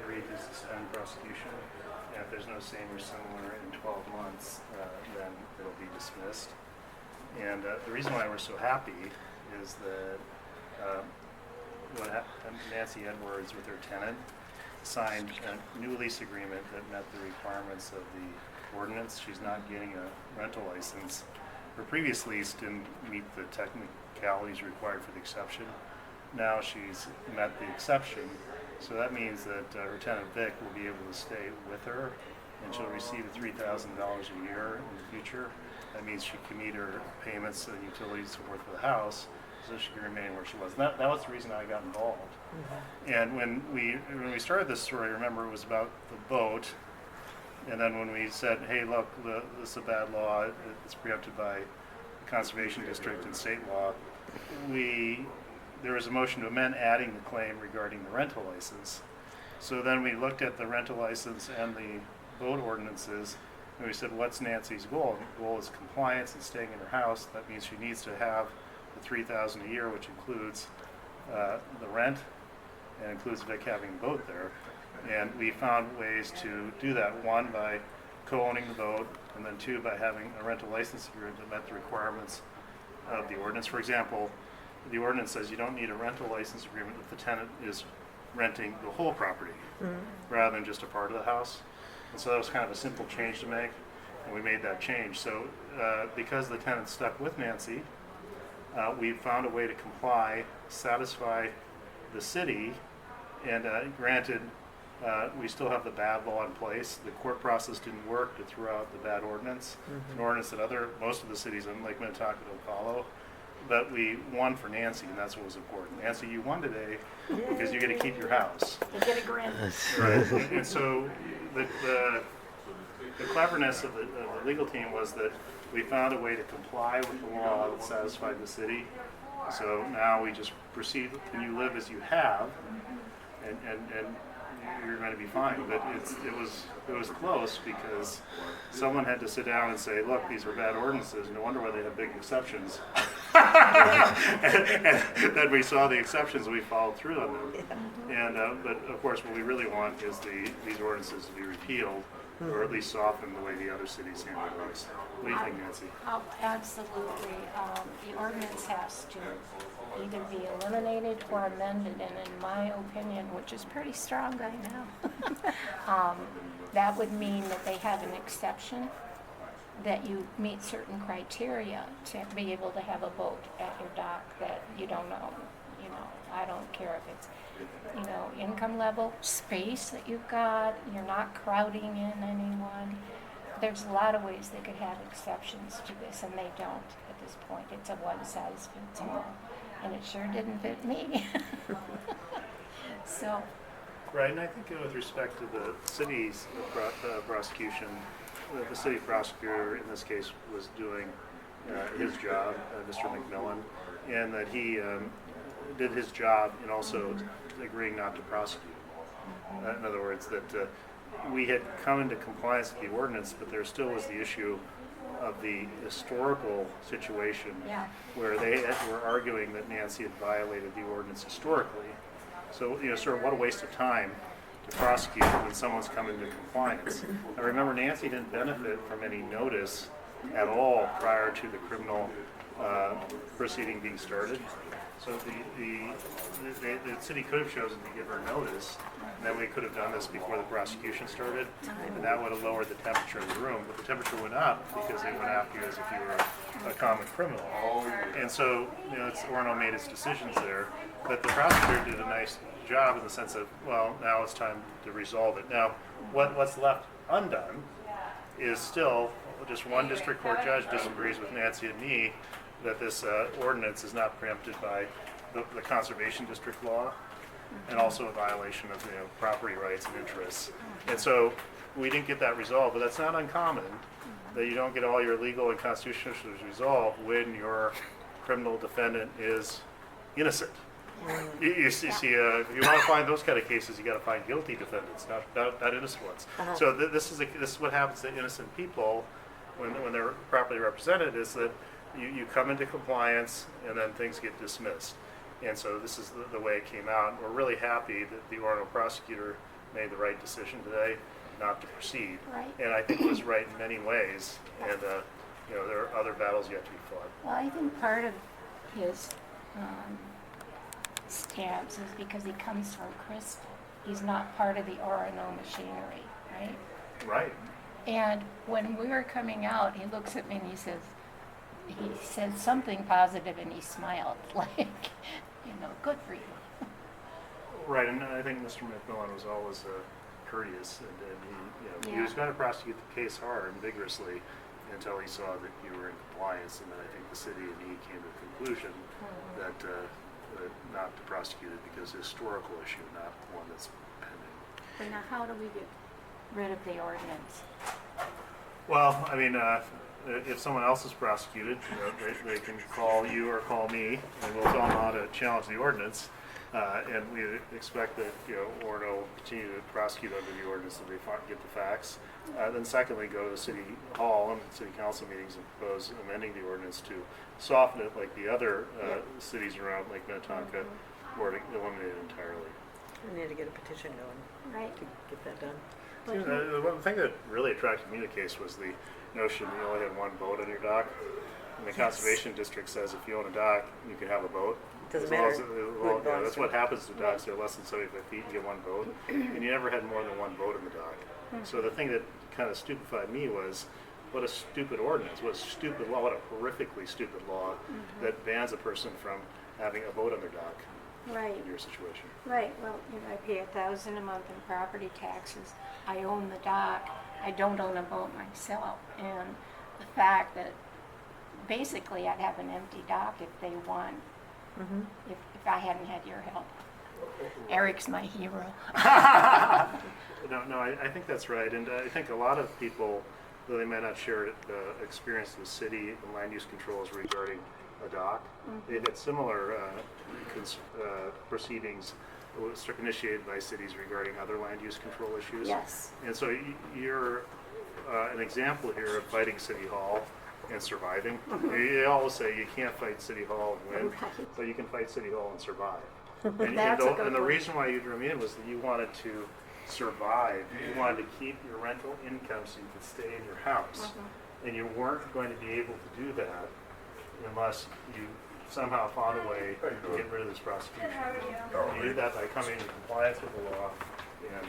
agreed to suspend prosecution. And if there's no same or similar in 12 months, then it'll be dismissed. And the reason why we're so happy is that Nancy Edwards, with her tenant, signed a new lease agreement that met the requirements of the ordinance. She's not getting a rental license. Her previous lease didn't meet the technicalities required for the exception. Now she's met the exception, so that means that her tenant Vic will be able to stay with her, and she'll receive $3,000 a year in the future. That means she can meet her payments and utilities so forth for the house, so she can remain where she was. And that was the reason I got involved. Mm-hmm. And when we started this story, remember, it was about the boat. And then when we said, hey, look, this is a bad law, it's preempted by the Conservation District and state law, there was a motion to amend adding the claim regarding the rental license. So then we looked at the rental license and the boat ordinances, and we said, what's Nancy's goal? The goal is compliance and staying in her house. That means she needs to have the $3,000 a year, which includes the rent and includes Vic having a boat there. And we found ways to do that. One, by co-owning the boat, and then two, by having a rental license agreement that met the requirements of the ordinance. For example, the ordinance says you don't need a rental license agreement if the tenant is renting the whole property rather than just a part of the house. And so that was kind of a simple change to make, and we made that change. So because the tenant stuck with Nancy, we found a way to comply, satisfy the city, and granted, we still have the bad law in place. The court process didn't work to throw out the bad ordinance. It's an ordinance that most of the cities in Lake Minnetonka don't follow. But we won for Nancy, and that's what was important. Nancy, you won today because you get to keep your house. You get a grant. Right. And so the cleverness of the legal team was that we found a way to comply with the law that satisfied the city. So now we just proceed, and you live as you have, and you're going to be fine. But it was close because someone had to sit down and say, look, these are bad ordinances. No wonder why they have big exceptions. and then we saw the exceptions, we followed through on them. And but of course, what we really want is these ordinances to be repealed, or at least soften the way the other cities handle those. What do you think, Nancy? Absolutely. The ordinance has to either be eliminated or amended, and in my opinion, which is pretty strong right now, that would mean that they have an exception, that you meet certain criteria to be able to have a boat at your dock that you don't own. I don't care if it's, income level, space that you've got, you're not crowding in anyone. There's a lot of ways they could have exceptions to this, and they don't at this point. It's a one-size-fits-all, and it sure didn't fit me. So. Right, and I think with respect to the city's prosecution, the city prosecutor in this case was doing his job, Mr. McMillan, and that he did his job in also agreeing not to prosecute. In other words, that we had come into compliance with the ordinance, but there still was the issue of the historical situation where they were arguing that Nancy had violated the ordinance historically. So, sort of what a waste of time to prosecute when someone's come into compliance. Now remember, Nancy didn't benefit from any notice at all prior to the criminal proceeding being started. So the city could have chosen to give her notice, and then we could have done this before the prosecution started, and that would have lowered the temperature in the room. But the temperature went up because they went after you as if you were a common criminal. And so, Orono made its decisions there, but the prosecutor did a nice job in the sense of, well, now it's time to resolve it. Now, what's left undone is still just one district court judge disagrees with Nancy and me that this ordinance is not preempted by the Conservation District law, and also a violation of property rights and interests. And so we didn't get that resolved, but that's not uncommon that you don't get all your legal and constitutional issues resolved when your criminal defendant is innocent. You see, if you want to find those kind of cases, you got to find guilty defendants, not innocent ones. So this is what happens to innocent people when they're properly represented, is that you come into compliance and then things get dismissed. And so this is the way it came out. We're really happy that the Orono prosecutor made the right decision today not to proceed. Right. And I think it was right in many ways, and you know, there are other battles yet to be fought. Well, I think part of his stance is because he comes from Crystal. He's not part of the Orono machinery, right? Right. And when we were coming out, he looks at me and he said something positive and he smiled, like, you know, good for you. Right, and I think Mr. McMillan was always courteous, and he was going to prosecute the case hard and vigorously until he saw that you were in compliance, and then I think the city and he came to the conclusion that not to prosecute it because it's a historical issue, not one that's pending. But now, how do we get rid of the ordinance? Well, I mean, if someone else is prosecuted, you know, they can call you or call me, and we'll tell them how to challenge the ordinance. And we expect that, you know, Orono will continue to prosecute under the ordinance if they get the facts. Then secondly, go to the city hall and city council meetings and propose amending the ordinance to soften it like the other cities around Lake Minnetonka, or to eliminate it entirely. We need to get a petition going Right. to get that done. But The one thing that really attracted me to the case was the notion that you only had one boat on your dock. And the conservation district says if you own a dock, you can have a boat. Doesn't As long matter as- who well, it yeah, belongs that's to. what happens to docks. They're less than 75 feet, you get one boat. And you never had more than one boat in the dock. So the thing that kind of stupefied me was, what a stupid ordinance, what a stupid law, what a horrifically stupid law that bans a person from having a boat on their dock right. in your situation. Right, well, you know, I pay $1,000 a month in property taxes. I own the dock. I don't own a boat myself. And the fact that basically I'd have an empty dock if they won, if I hadn't had your help. Eric's my hero. No, I think that's right, and I think a lot of people, though they might not share experience of the city and land use controls regarding a dock, they've had similar proceedings initiated by cities regarding other land use control issues. Yes. And so you're an example here of fighting City Hall and surviving. You always say you can't fight City Hall and win, Right. but you can fight City Hall and survive. That's a good And the one. reason why you drew me in was that you wanted to survive. You wanted to keep your rental income so you could stay in your house. And you weren't going to be able to do that unless you somehow found a way to get rid of this prosecution. You did that by coming into compliance with the law and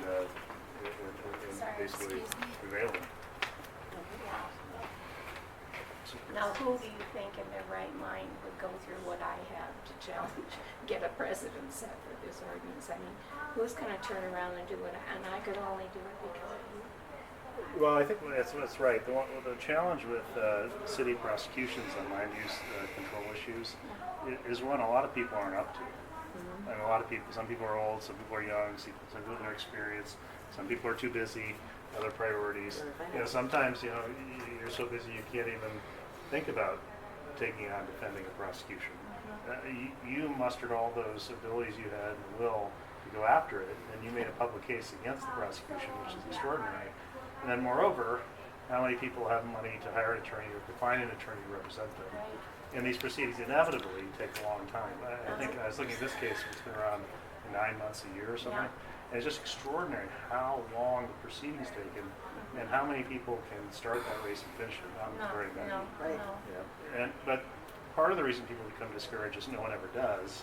Sorry, basically excuse me. prevailing. Now, who do you think in their right mind would go through what I have to challenge, get a precedent set for this ordinance? I mean, who's gonna turn around and do it, and I could only do it because of you? Well, I think that's right. The challenge with city prosecutions on land use control issues is one a lot of people aren't up to. And a lot of people, some people are old, some people are young, some people have no experience, some people are too busy, other priorities. You know, sometimes, you know, you're so busy you can't even think about taking on defending a prosecution. You mustered all those abilities you had and the will to go after it, and you made a public case against the prosecution, which is extraordinary. And then moreover, how many people have money to hire an attorney or to find an attorney to represent them? And these proceedings inevitably take a long time. I think I was looking at this case, it's been around 9 months, a year or something. And it's just extraordinary how long the proceedings taken and how many people can start that race and finish it. Not very many. Right. Yeah. But part of the reason people become discouraged is no one ever does.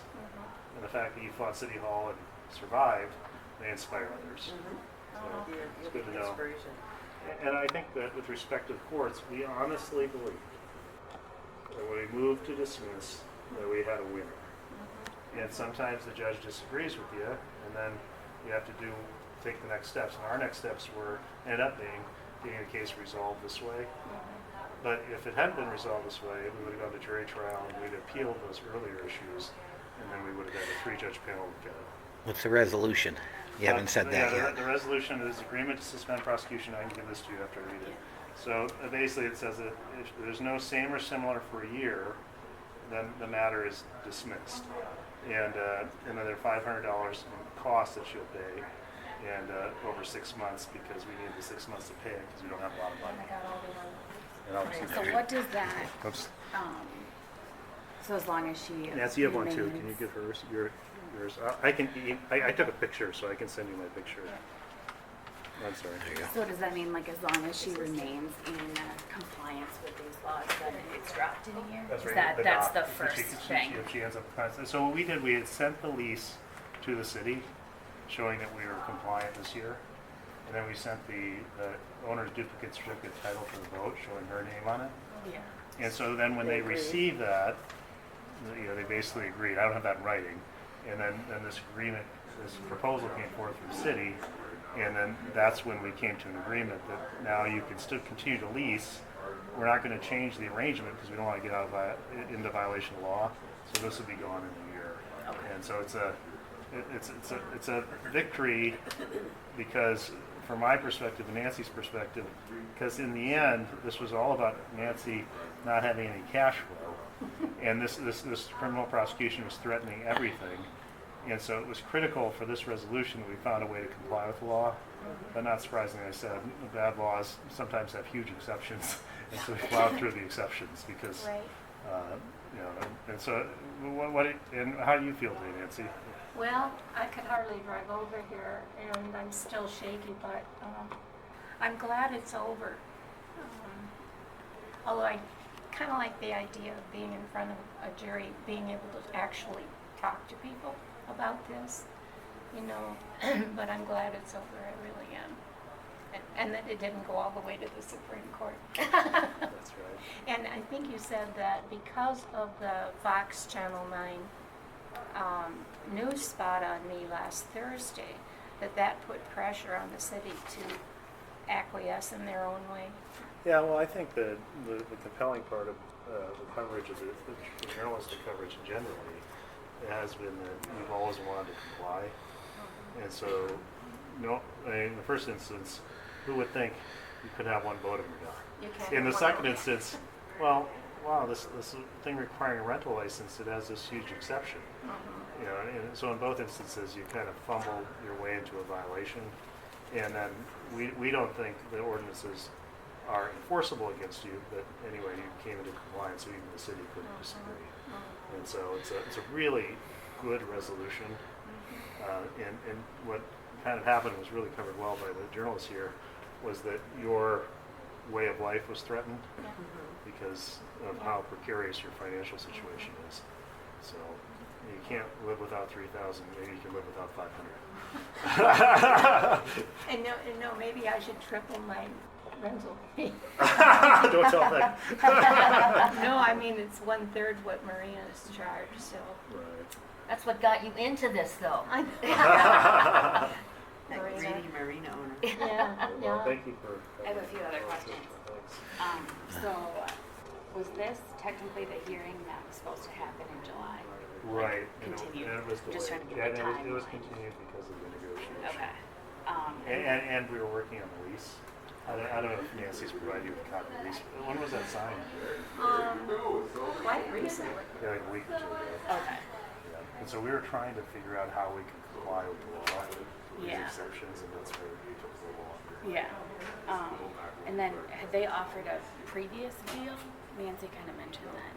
And the fact that you fought City Hall and survived, they inspire others. So it's good to know. Inspiration. And I think that with respect to the courts, we honestly believe that when we moved to dismiss, that we had a winner. And sometimes the judge disagrees with you, and then you have to take the next steps. And our next steps ended up being getting the case resolved this way. But if it hadn't been resolved this way, we would have gone to jury trial and we'd appealed those earlier issues, and then we would have had a 3-judge panel look at it. What's the resolution? You haven't said that Yeah, yet. the resolution is agreement to suspend prosecution. I can give this to you after I read it. So basically it says that if there's no same or similar for a year, then the matter is dismissed. And then there are $500 in costs that she'll pay, and over 6 months, because we need the 6 months to pay it because we don't have a lot of money. And obviously- So what does that, Oops. so as long as she Nancy, you have one too. Can you remains- give hers yours? I took a picture, so I can send you my picture. I'm sorry. There you go. So does that mean like as long as she remains in compliance with these laws, then it's dropped in a year? That's Is right. that's the If first she- thing? If she ends up, so what we did, we had sent the lease to the city, showing that we were compliant this year. And then we sent the owner's duplicate certificate title for the boat, showing her name on it. Yeah. And so then when They they agreed. received that, they basically agreed. I don't have that in writing. And then this agreement, this proposal came forth from the city. And then that's when we came to an agreement that now you can still continue to lease. We're not going to change the arrangement because we don't want to get into violation of law. So this will be gone in a year. Okay. And so it's a victory because from my perspective and Nancy's perspective, because in the end, this was all about Nancy not having any cash flow. And this criminal prosecution was threatening everything. And so it was critical for this resolution that we found a way to comply with the law. But not surprisingly, I said, bad laws sometimes have huge exceptions. And so we plowed through the exceptions because, Right. And so and how do you feel today, Nancy? Well, I could hardly drive over here, and I'm still shaky, but I'm glad it's over. Although I kind of like the idea of being in front of a jury, being able to actually talk to people about this, but I'm glad it's over, I really am. And that it didn't go all the way to the Supreme Court. That's right. And I think you said that because of the Fox Channel 9 news spot on me last Thursday, that put pressure on the city to acquiesce in their own way. Yeah, well, I think the compelling part of the coverage of the journalistic coverage generally has been that we've always wanted to comply. And so, in the first instance, who would think you could have one boat in your dock? You can't In the have second one. instance, well, wow, this thing requiring a rental license, it has this huge exception. And so in both instances, you kind of fumble your way into a violation. And then we don't think the ordinances are enforceable against you, but anyway, you came into compliance, so even the city couldn't disagree. And so it's a really good resolution. And what kind of happened was really covered well by the journalists here, was that your way of life was threatened because of how precarious your financial situation is. So you can't live without 3,000, maybe you can live without 500. And no, maybe I should triple my rental fee. Don't tell that. No, I mean, it's 1/3 what Maria's charged, so. Right. That's what got you into this, though. That Marina. greedy marina owner. Yeah, Well, yeah. thank you for. I have a few other questions. Thanks. So was this technically the hearing that was supposed to happen in July? Right. Continued. And it was Just delayed. trying to Yeah, get the and it was timeline. continued because of the negotiation. Okay. And we were working on the lease. I don't know if Nancy's provided you with a copy of the lease. When was that signed? Quite recently. Yeah, like a week or two ago. Okay. Yeah. And so we were trying to figure out how we could comply with the law, these Yeah. exceptions, and that's where we took a little longer. Yeah. And then had they offered a previous deal? Nancy kind of mentioned that.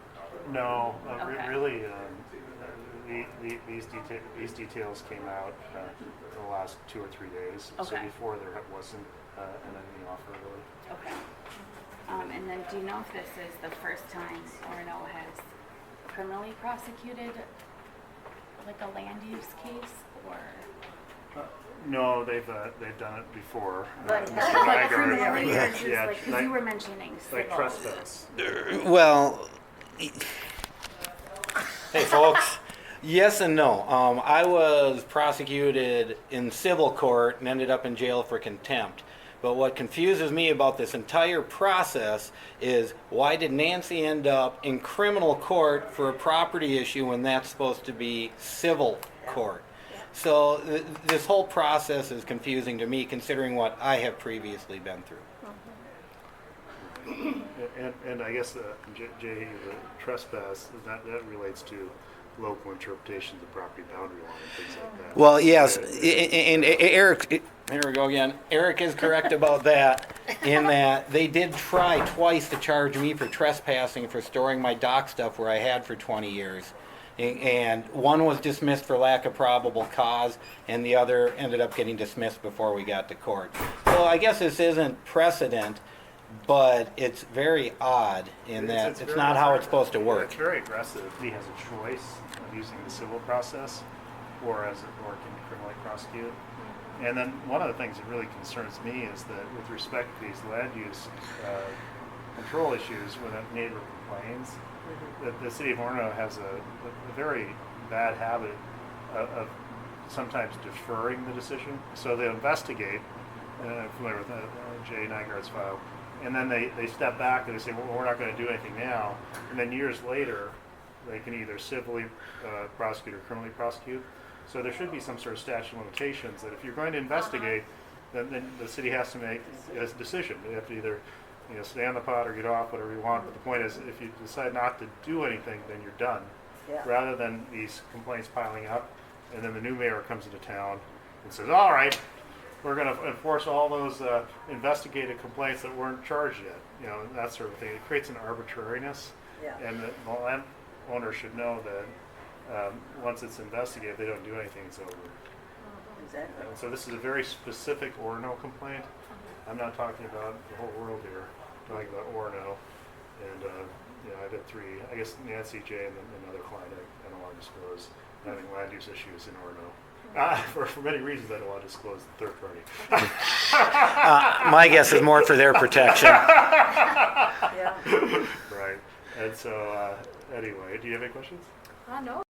No, Okay. really, these details came out in the last 2 or 3 days. So Okay. before there wasn't any offer really. Okay. And then do you know if this is the first time Orono has criminally prosecuted like a land use case, or? No, they've done it before. But Mr. like Nygaard, criminally, or just yeah, like, because you were mentioning civil. like trespass. Well, hey folks, yes and no. I was prosecuted in civil court and ended up in jail for contempt. But what confuses me about this entire process is why did Nancy end up in criminal court for a property issue when that's supposed to be civil court? So this whole process is confusing to me considering what I have previously been through. And I guess Jay, the trespass, that relates to local interpretations of property boundary line and things like that. Well, yes, and Eric, here we go again. Eric is correct about that, in that they did try twice to charge me for trespassing for storing my dock stuff where I had for 20 years. And one was dismissed for lack of probable cause, and the other ended up getting dismissed before we got to court. So I guess this isn't precedent, but it's very odd in that it's very- not how it's supposed to It's work. very aggressive. He has a choice of using the civil process or can criminally prosecute. And then one of the things that really concerns me is that with respect to these land use control issues when a neighbor complains, that the city of Orono has a very bad habit of sometimes deferring the decision. So they'll investigate, I'm familiar with Jay Nygaard's file, and then they step back and they say, well, we're not going to do anything now. And then years later, they can either civilly prosecute or criminally prosecute. So there should be some sort of statute of limitations that if you're going to investigate, then the city has to make a decision. They have to either stay on the pot or get off, whatever you want. But the point is, if you decide not to do anything, then you're done. Yeah. Rather than these complaints piling up, and then the new mayor comes into town and says, all right, we're going to enforce all those investigated complaints that weren't charged yet. That sort of thing. It creates an arbitrariness. Yeah. And the landowner should know that once it's investigated, if they don't do anything, it's over. Exactly. And so this is a very specific Orono complaint. I'm not talking about the whole world here. I'm talking about Orono. And I've had three, I guess Nancy, Jay, and another client I don't want to disclose, having land use issues in Orono. For many reasons, I don't want to disclose the third party. My guess is more for their protection. Yeah. Right. And so, anyway, do you have any questions? No,